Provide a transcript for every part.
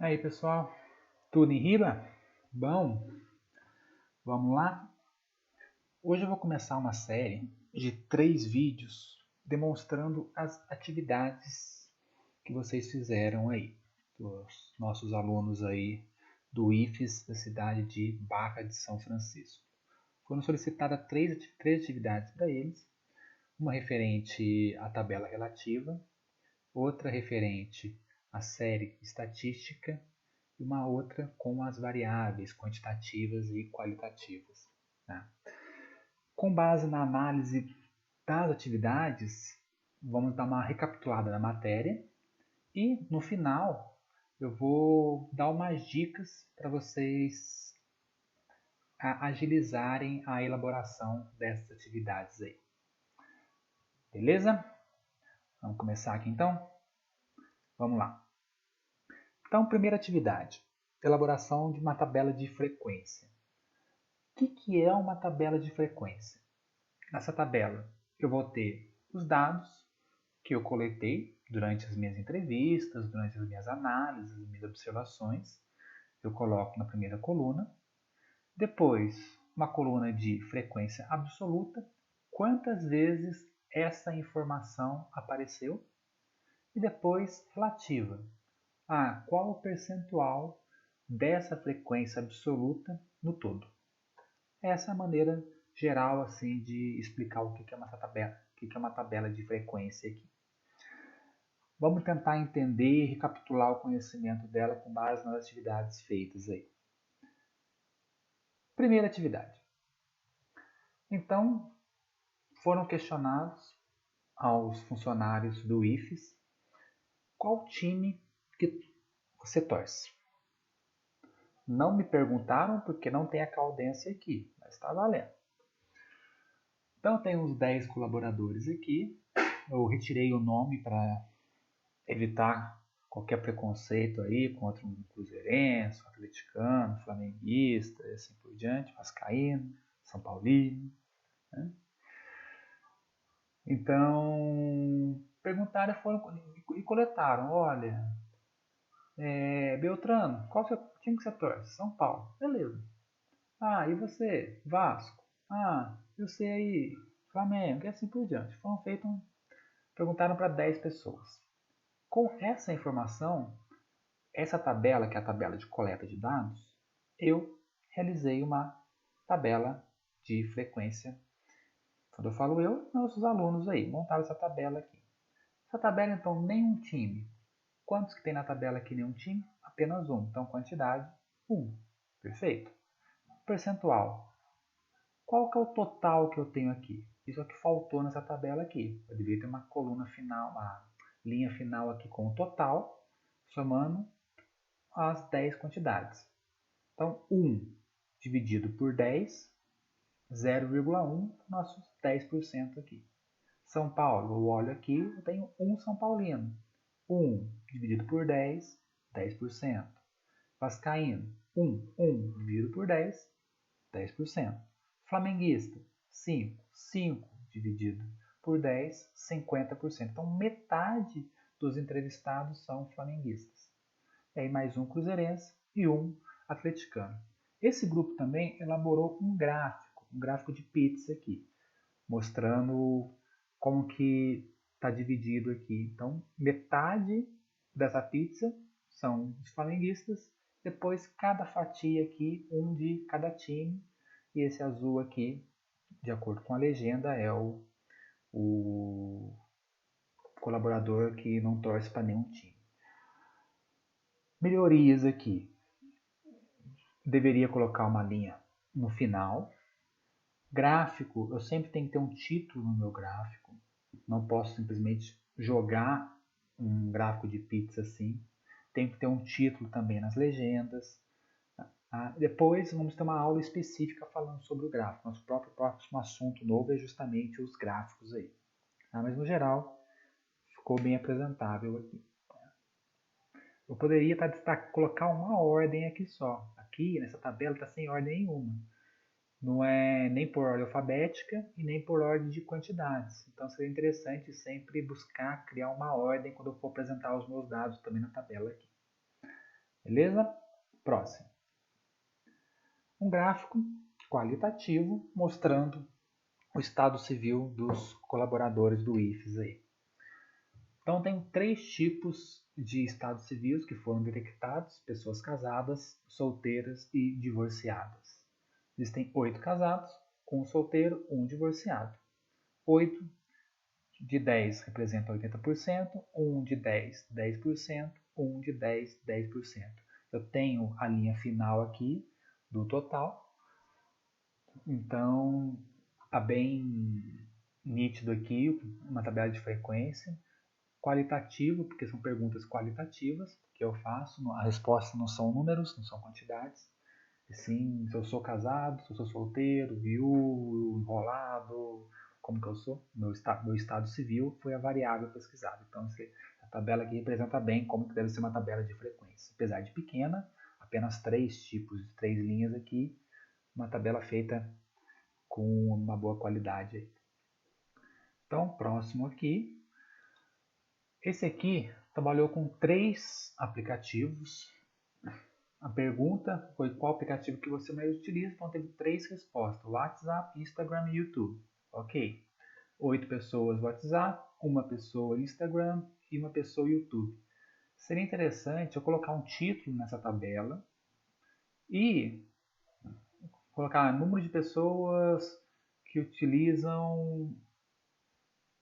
Aí pessoal, tudo em riba? Bom, vamos lá? Hoje eu vou começar uma série de 3 vídeos demonstrando as atividades que vocês fizeram aí, os nossos alunos aí do IFES da cidade de Barra de São Francisco. Foram solicitadas três atividades para eles, uma referente à tabela relativa, outra referente à série estatística e uma outra com as variáveis quantitativas e qualitativas. Né? Com base na análise das atividades, vamos dar uma recapitulada na matéria e no final eu vou dar umas dicas para vocês agilizarem a elaboração dessas atividades aí. Beleza? Vamos começar aqui então? Vamos lá. Então, primeira atividade, elaboração de uma tabela de frequência. O que é uma tabela de frequência? Nessa tabela eu vou ter os dados que eu coletei durante as minhas entrevistas, durante as minhas análises, as minhas observações. Eu coloco na primeira coluna. Depois, uma coluna de frequência absoluta, quantas vezes essa informação apareceu. E depois, relativa, qual o percentual dessa frequência absoluta no todo. Essa é a maneira geral assim de explicar o que é uma tabela de frequência aqui. Vamos tentar entender e recapitular o conhecimento dela com base nas atividades feitas aí. Primeira atividade. Então, foram questionados aos funcionários do IFES qual time que você torce. Não me perguntaram porque não tem a caldência aqui, mas está valendo. Então, tem uns 10 colaboradores aqui. Eu retirei o nome para evitar qualquer preconceito aí contra um cruzeirense, um atleticano, flamenguista e assim por diante, vascaíno, São Paulino. Né? Então, perguntaram e coletaram, olha, Beltrano, qual seu time que você torce? São Paulo. Beleza. E você? Vasco. Eu sei aí, Flamengo, e assim por diante. Perguntaram para 10 pessoas. Com essa informação, essa tabela, que é a tabela de coleta de dados, eu realizei uma tabela de frequência. Quando eu falo eu, nossos alunos aí montaram essa tabela aqui. Essa tabela, então, nenhum time. Quantos que tem na tabela aqui nenhum time? Apenas um. Então, quantidade, 1. Perfeito. Percentual. Qual que é o total que eu tenho aqui? Isso é o que faltou nessa tabela aqui. Eu deveria ter uma coluna final, uma linha final aqui com o total, somando as 10 quantidades. Então, 1 dividido por 10, 0,1, nossos 10% aqui. São Paulo, eu olho aqui, eu tenho 1 São Paulino. 1 dividido por 10, 10%. Vascaíno, 1 dividido por 10, 10%. Flamenguista, 5 dividido por 10, 50%. Então, metade dos entrevistados são flamenguistas. E aí mais um cruzeirense e um atleticano. Esse grupo também elaborou um gráfico de pizza aqui, mostrando como que está dividido aqui. Então, metade dessa pizza são os flamenguistas, depois cada fatia aqui, um de cada time, e esse azul aqui, de acordo com a legenda, é o colaborador que não torce para nenhum time. Melhorias aqui. Deveria colocar uma linha no final. Gráfico, eu sempre tenho que ter um título no meu gráfico. Não posso simplesmente jogar um gráfico de pizza assim. Tem que ter um título também nas legendas. Depois vamos ter uma aula específica falando sobre o gráfico. Nosso próximo assunto novo é justamente os gráficos aí. Mas no geral, ficou bem apresentável aqui. Eu poderia colocar uma ordem aqui só. Aqui nessa tabela está sem ordem nenhuma. Não é nem por ordem alfabética e nem por ordem de quantidades. Então seria interessante sempre buscar criar uma ordem quando eu for apresentar os meus dados também na tabela aqui. Beleza? Próximo. Um gráfico qualitativo mostrando o estado civil dos colaboradores do IFES aí. Então tem 3 tipos de estados civis que foram detectados: pessoas casadas, solteiras e divorciadas. Existem 8 casados, 1 solteiro, 1 divorciado. 8 de 10 representa 80%, 1 de 10, 10%, 1 de 10, 10%. Eu tenho a linha final aqui do total. Então, está bem nítido aqui uma tabela de frequência. Qualitativo, porque são perguntas qualitativas que eu faço. A resposta não são números, não são quantidades. Sim, se eu sou casado, se eu sou solteiro, viúvo, enrolado, como que eu sou. Meu estado civil foi a variável pesquisada. Então, a tabela aqui representa bem como que deve ser uma tabela de frequência. Apesar de pequena, apenas 3 tipos, 3 linhas aqui, uma tabela feita com uma boa qualidade. Então, próximo aqui. Esse aqui trabalhou com 3 aplicativos. A pergunta foi qual aplicativo que você mais utiliza, então teve 3 respostas: WhatsApp, Instagram e YouTube. Ok. 8 pessoas WhatsApp, 1 pessoa Instagram e 1 pessoa YouTube. Seria interessante eu colocar um título nessa tabela e colocar número de pessoas que utilizam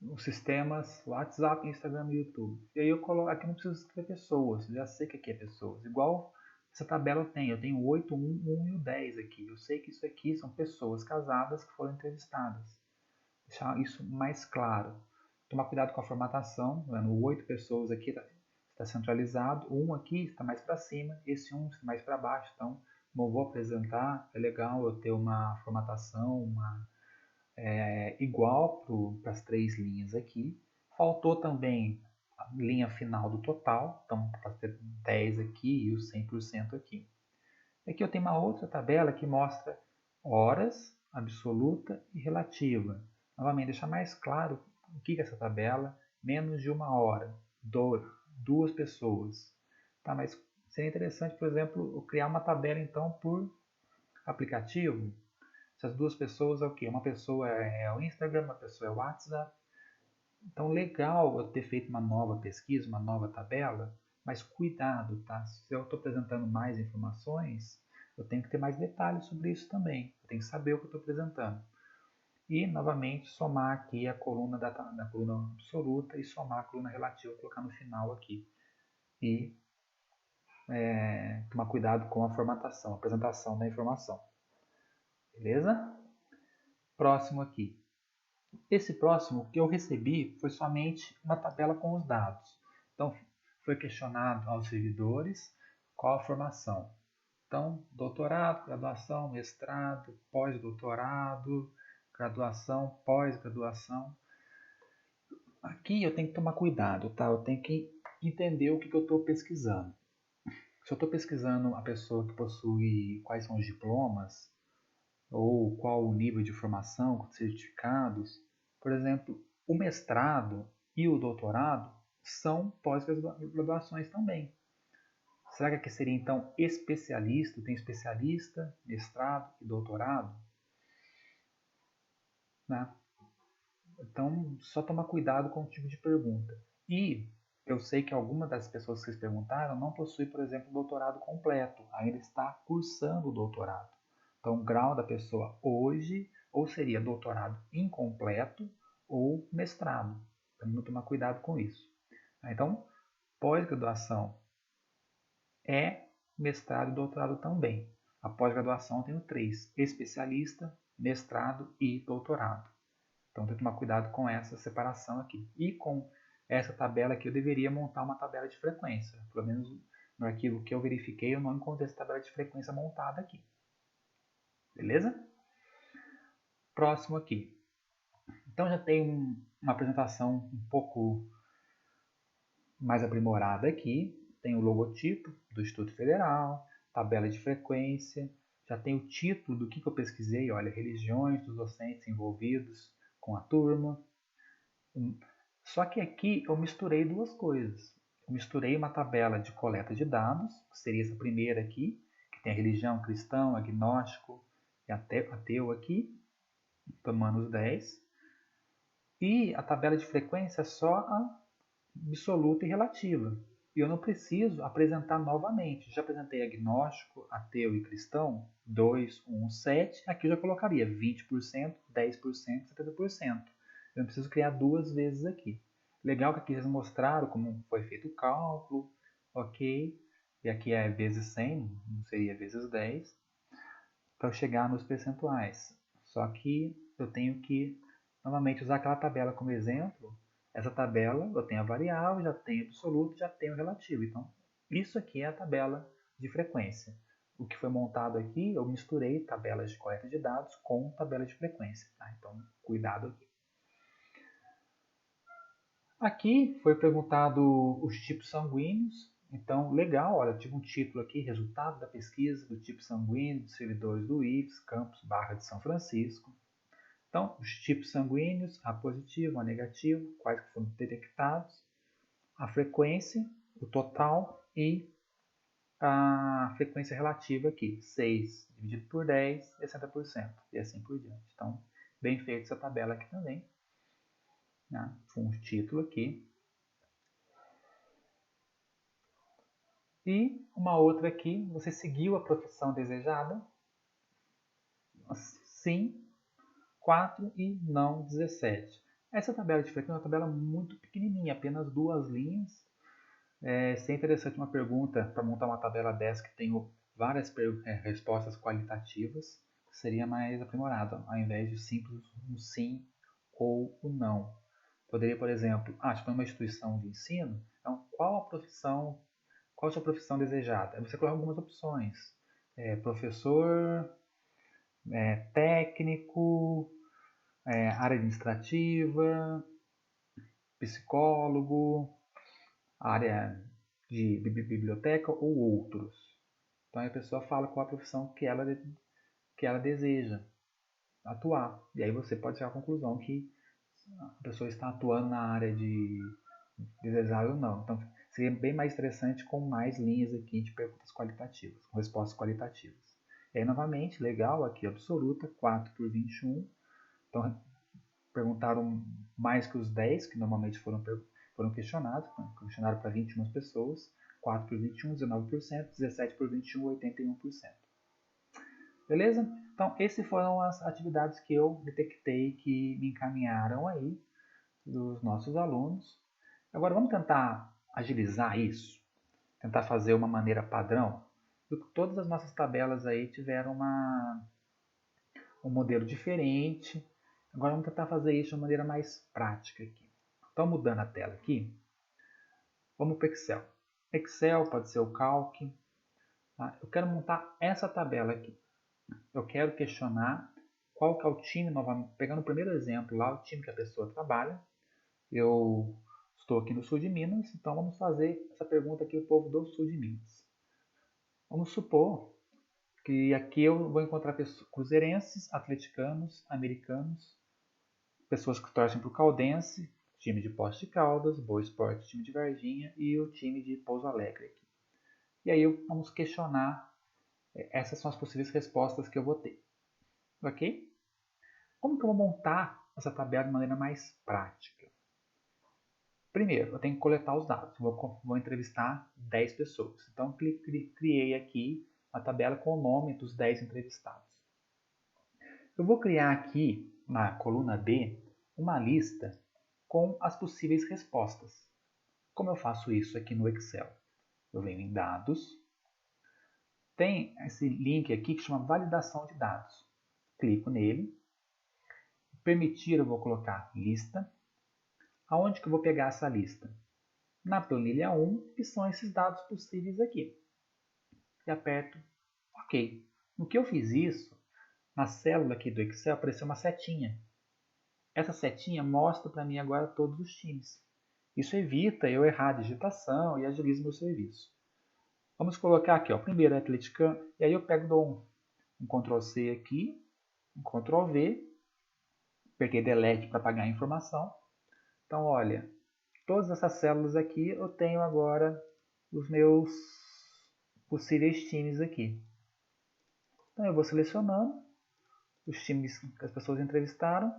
os sistemas WhatsApp, Instagram e YouTube. E aí eu coloco, aqui não preciso escrever pessoas, já sei que aqui é pessoas. Igual essa tabela eu tenho 8, 1, 1 e o 10 aqui. Eu sei que isso aqui são pessoas casadas que foram entrevistadas. Deixar isso mais claro. Tomar cuidado com a formatação. No 8 pessoas aqui está centralizado, 1 aqui está mais para cima, esse 1 está mais para baixo. Então, como eu vou apresentar, é legal eu ter uma formatação, igual para as 3 linhas aqui. Faltou também a linha final do total, então para ter 10 aqui e o 100% aqui. Aqui eu tenho uma outra tabela que mostra horas, absoluta e relativa. Novamente, deixar mais claro o que é essa tabela: menos de 1 hora, 2 pessoas. Tá, mas seria interessante, por exemplo, eu criar uma tabela então por aplicativo. Essas 2 pessoas é o quê? Uma pessoa é o Instagram, uma pessoa é o WhatsApp. Então, legal eu ter feito uma nova pesquisa, uma nova tabela, mas cuidado, tá? Se eu estou apresentando mais informações, eu tenho que ter mais detalhes sobre isso também. Eu tenho que saber o que eu estou apresentando. E, novamente, somar aqui a coluna da coluna absoluta e somar a coluna relativa, colocar no final aqui. E tomar cuidado com a formatação, a apresentação da informação. Beleza? Próximo aqui. Esse próximo que eu recebi foi somente uma tabela com os dados. Então, foi questionado aos servidores qual a formação. Então, doutorado, graduação, mestrado, pós-doutorado, graduação, pós-graduação. Aqui eu tenho que tomar cuidado, tá? Eu tenho que entender o que eu estou pesquisando. Se eu estou pesquisando a pessoa que possui quais são os diplomas, ou qual o nível de formação com certificados. Por exemplo, o mestrado e o doutorado são pós-graduações também. Será que aqui seria então especialista? Tem especialista, mestrado e doutorado? Né? Então, só tomar cuidado com o tipo de pergunta. E eu sei que algumas das pessoas que vocês perguntaram não possuem, por exemplo, doutorado completo, ainda está cursando o doutorado. Então, o grau da pessoa hoje ou seria doutorado incompleto ou mestrado. Então, vamos tomar cuidado com isso. Então, pós-graduação é mestrado e doutorado também. A pós-graduação eu tenho 3: especialista, mestrado e doutorado. Então, tem que tomar cuidado com essa separação aqui. E com essa tabela aqui, eu deveria montar uma tabela de frequência. Pelo menos no arquivo que eu verifiquei, eu não encontrei essa tabela de frequência montada aqui. Beleza? Próximo aqui. Então, já tem uma apresentação um pouco mais aprimorada aqui. Tem o logotipo do Instituto Federal, tabela de frequência, já tem o título do que eu pesquisei, olha, religiões dos docentes envolvidos com a turma. Só que aqui eu misturei 2 coisas. misturei uma tabela de coleta de dados, que seria essa primeira aqui, que tem a religião, cristão, agnóstico e ateu aqui, tomando os 10. E a tabela de frequência é só a absoluta e relativa. E eu não preciso apresentar novamente. Já apresentei agnóstico, ateu e cristão, 2, 1, 7. Aqui eu já colocaria 20%, 10%, 70%. Eu não preciso criar duas vezes aqui. Legal que aqui eles mostraram como foi feito o cálculo, ok? E aqui é vezes 100, não seria vezes 10, para eu chegar nos percentuais. Só que eu tenho que, novamente, usar aquela tabela como exemplo. Essa tabela, eu tenho a variável, já tenho o absoluto, já tenho o relativo. Então, isso aqui é a tabela de frequência. O que foi montado aqui, eu misturei tabelas de coleta de dados com tabela de frequência. Tá? Então, cuidado aqui. Aqui foi perguntado os tipos sanguíneos. Então, legal, olha, tive um título aqui, resultado da pesquisa do tipo sanguíneo dos servidores do IFES, campus Barra de São Francisco. Então, os tipos sanguíneos, A positivo, A negativo, quais que foram detectados, a frequência, o total e a frequência relativa aqui, 6 dividido por 10, 60%, e assim por diante. Então, bem feita essa tabela aqui também. Né? Com um título aqui. E uma outra aqui, você seguiu a profissão desejada? Sim, 4 e não 17. Essa tabela de frequência é uma tabela muito pequenininha, apenas 2 linhas. Seria interessante uma pergunta para montar uma tabela dessa que tem várias respostas qualitativas, seria mais aprimorado, ao invés de simples um sim ou um não. Poderia, por exemplo, se for uma instituição de ensino, então qual a sua profissão desejada? Você coloca algumas opções. Professor, técnico, área administrativa, psicólogo, área de biblioteca ou outros. Então a pessoa fala qual a profissão que ela deseja atuar. E aí você pode chegar à conclusão que a pessoa está atuando na área de desejável ou não. Então seria bem mais interessante com mais linhas aqui de perguntas qualitativas, com respostas qualitativas. E aí novamente, legal, aqui absoluta, 4 por 21. Então perguntaram mais que os 10 que normalmente foram questionados. Questionaram para 21 pessoas. 4 por 21, 19%. 17 por 21, 81%. Beleza? Então, essas foram as atividades que eu detectei que me encaminharam aí dos nossos alunos. Agora, vamos tentar agilizar isso. Tentar fazer uma maneira padrão. Todas as nossas tabelas aí tiveram um modelo diferente. Agora vamos tentar fazer isso de uma maneira mais prática aqui. Então, mudando a tela aqui, vamos para o Excel. Excel pode ser o Calc. Tá? Eu quero montar essa tabela aqui. Eu quero questionar qual que é o time, novamente, pegando o primeiro exemplo lá, o time que a pessoa trabalha. Eu estou aqui no sul de Minas, então vamos fazer essa pergunta aqui ao povo do sul de Minas. Vamos supor que aqui eu vou encontrar cruzeirenses, atleticanos, americanos, pessoas que torcem para o Caldense, time de Poços de Caldas, Boa Esporte, time de Varginha e o time de Pouso Alegre aqui. E aí vamos questionar, essas são as possíveis respostas que eu vou ter. Ok? Como que eu vou montar essa tabela de maneira mais prática? Primeiro, eu tenho que coletar os dados. Vou entrevistar 10 pessoas. Então, criei aqui a tabela com o nome dos 10 entrevistados. Eu vou criar aqui, na coluna B, uma lista com as possíveis respostas. Como eu faço isso aqui no Excel? Eu venho em Dados. Tem esse link aqui que chama Validação de Dados. Clico nele. Permitir, eu vou colocar Lista. Aonde que eu vou pegar essa lista? Na planilha 1, que são esses dados possíveis aqui. E aperto OK. No que eu fiz isso, na célula aqui do Excel apareceu uma setinha. Essa setinha mostra para mim agora todos os times. Isso evita eu errar a digitação e agiliza o meu serviço. Vamos colocar aqui, primeiro atleticano, e aí eu dou um Ctrl C aqui, um Ctrl V, apertei Delete para apagar a informação. Então, olha, todas essas células aqui, eu tenho agora os meus possíveis times aqui. Então eu vou selecionando os times que as pessoas entrevistaram.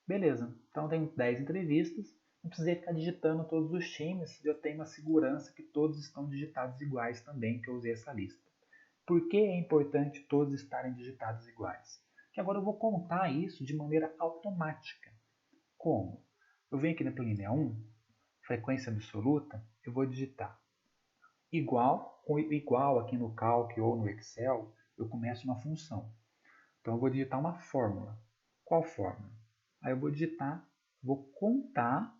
Beleza, então tem 10 entrevistas. Não precisei ficar digitando todos os times, eu tenho uma segurança que todos estão digitados iguais também, que eu usei essa lista. Por que é importante todos estarem digitados iguais? Que agora eu vou contar isso de maneira automática. Como? Eu venho aqui na planilha 1, frequência absoluta, eu vou digitar igual, com igual aqui no Calc ou no Excel, eu começo uma função. Então eu vou digitar uma fórmula. Qual fórmula? Aí eu vou digitar, vou contar,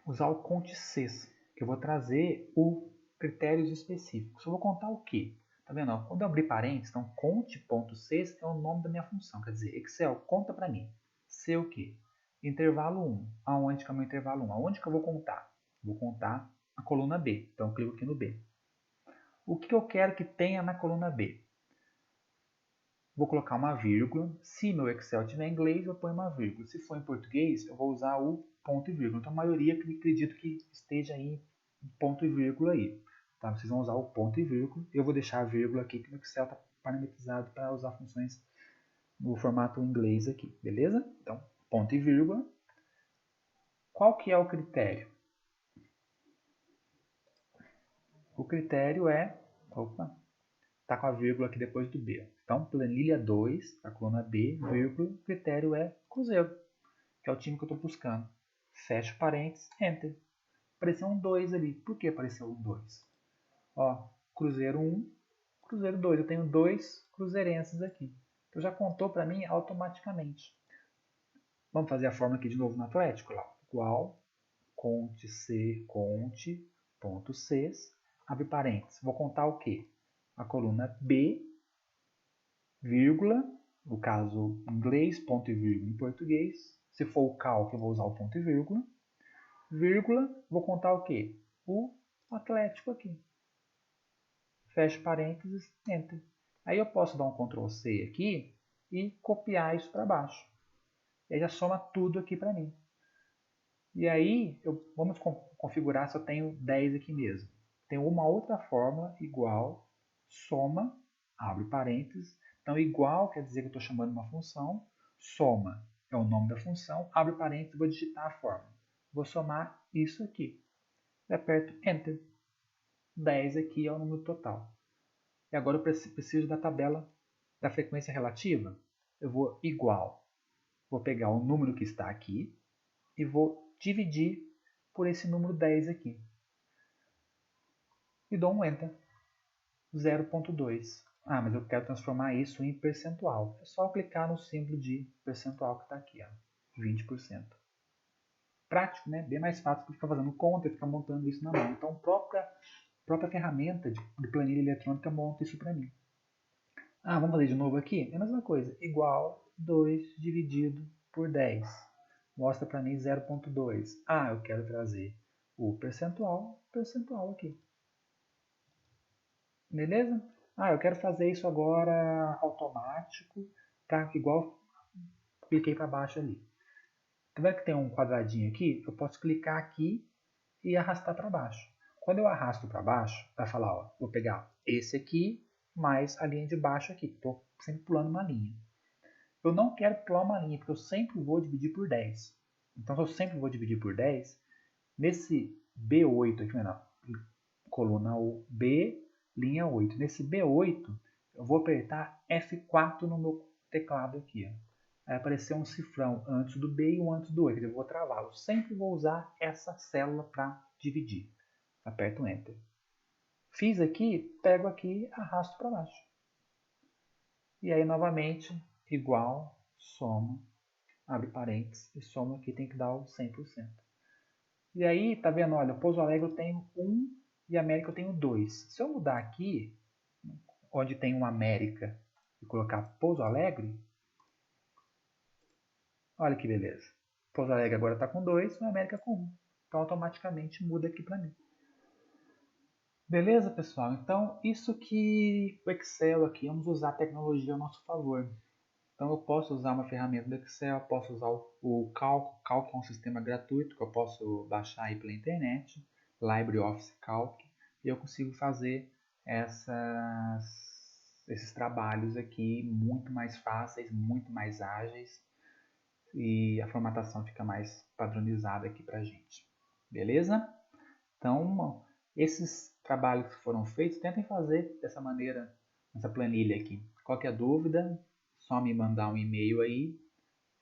usar o conte-cs, que eu vou trazer o critérios específicos. Eu vou contar o quê? Tá vendo? Ó, quando eu abrir parênteses, então conte.cs é o nome da minha função. Quer dizer, Excel, conta para mim. C o quê? Intervalo 1. Aonde que é o meu intervalo 1? Aonde que eu vou contar? Vou contar a coluna B. Então eu clico aqui no B. O que eu quero que tenha na coluna B? Vou colocar uma vírgula. Se meu Excel tiver em inglês, eu ponho uma vírgula. Se for em português, eu vou usar o ponto e vírgula. Então a maioria acredito que esteja aí ponto e vírgula aí. Tá? Vocês vão usar o ponto e vírgula. Eu vou deixar a vírgula aqui, que o Excel está parametrizado para usar funções no formato inglês aqui, beleza? Então, ponto e vírgula. Qual que é o critério? O critério é... Opa! Está com a vírgula aqui depois do B. Então, planilha 2, a coluna B, vírgula, o critério é Cruzeiro, que é o time que eu estou buscando. Fecho parênteses, Enter. Apareceu um 2 ali. Por que apareceu um 2? Ó, Cruzeiro 1, Cruzeiro 2. Eu tenho 2 cruzeirenses aqui. Então já contou para mim automaticamente. Vamos fazer a fórmula aqui de novo no Atlético? Lá. Igual, conte, ponto Cs, abre parênteses. Vou contar o quê? A coluna B, vírgula, no caso em inglês, ponto e vírgula em português. Se for o calc, eu vou usar o ponto e vírgula. Vírgula, vou contar o quê? O Atlético aqui. Fecho parênteses, Enter. Aí eu posso dar um Ctrl C aqui e copiar isso para baixo. E aí já soma tudo aqui para mim. E aí, vamos configurar se eu tenho 10 aqui mesmo. Tem uma outra fórmula igual, soma, abre parênteses. Então, igual quer dizer que eu estou chamando uma função, soma é o nome da função, abre parênteses, vou digitar a fórmula. Vou somar isso aqui. E aperto Enter. 10 aqui é o número total. E agora eu preciso da tabela da frequência relativa. Eu vou igual. Vou pegar o número que está aqui e vou dividir por esse número 10 aqui. E dou um Enter. 0,2. Ah, mas eu quero transformar isso em percentual. É só clicar no símbolo de percentual que está aqui, ó, 20%. Prático, né? Bem mais fácil do que ficar fazendo conta e ficar montando isso na mão. Então, a própria ferramenta de planilha eletrônica monta isso para mim. Ah, vamos fazer de novo aqui? É a mesma coisa. Igual 2 dividido por 10. Mostra para mim 0,2. Ah, eu quero trazer o percentual aqui. Beleza? Ah, eu quero fazer isso agora automático, tá? Igual cliquei para baixo ali. Tá vendo que tem um quadradinho aqui? Eu posso clicar aqui e arrastar para baixo. Quando eu arrasto para baixo, vai falar, ó, vou pegar esse aqui mais a linha de baixo aqui. Estou sempre pulando uma linha. Eu não quero pular uma linha, porque eu sempre vou dividir por 10. Então, se eu sempre vou dividir por 10, nesse B8 aqui, não, coluna B, linha 8. Nesse B8, eu vou apertar F4 no meu teclado aqui. Ó. Vai aparecer um cifrão antes do B e um antes do 8. Eu vou travar. Eu sempre vou usar essa célula para dividir. Aperto Enter. Fiz aqui, pego aqui e arrasto para baixo. E aí, novamente, igual, soma, abre parênteses, e soma aqui tem que dar o 100%. E aí, tá vendo? Olha, Pouso Alegre eu tenho 1 e América eu tenho 2. Se eu mudar aqui, onde tem um América, e colocar Pouso Alegre, olha que beleza. Pouso Alegre agora está com 2 e o América com 1. Então, automaticamente muda aqui para mim. Beleza, pessoal? Então, isso que o Excel aqui, vamos usar a tecnologia ao nosso favor. Então, eu posso usar uma ferramenta do Excel, posso usar o Calc. O Calc é um sistema gratuito que eu posso baixar aí pela internet, LibreOffice Calc, e eu consigo fazer esses trabalhos aqui muito mais fáceis, muito mais ágeis, e a formatação fica mais padronizada aqui para a gente. Beleza? Então, esses trabalhos que foram feitos, tentem fazer dessa maneira, nessa planilha aqui. Qualquer dúvida, só me mandar um e-mail aí,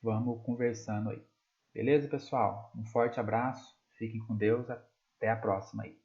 vamos conversando aí. Beleza, pessoal? Um forte abraço, fiquem com Deus, até a próxima aí.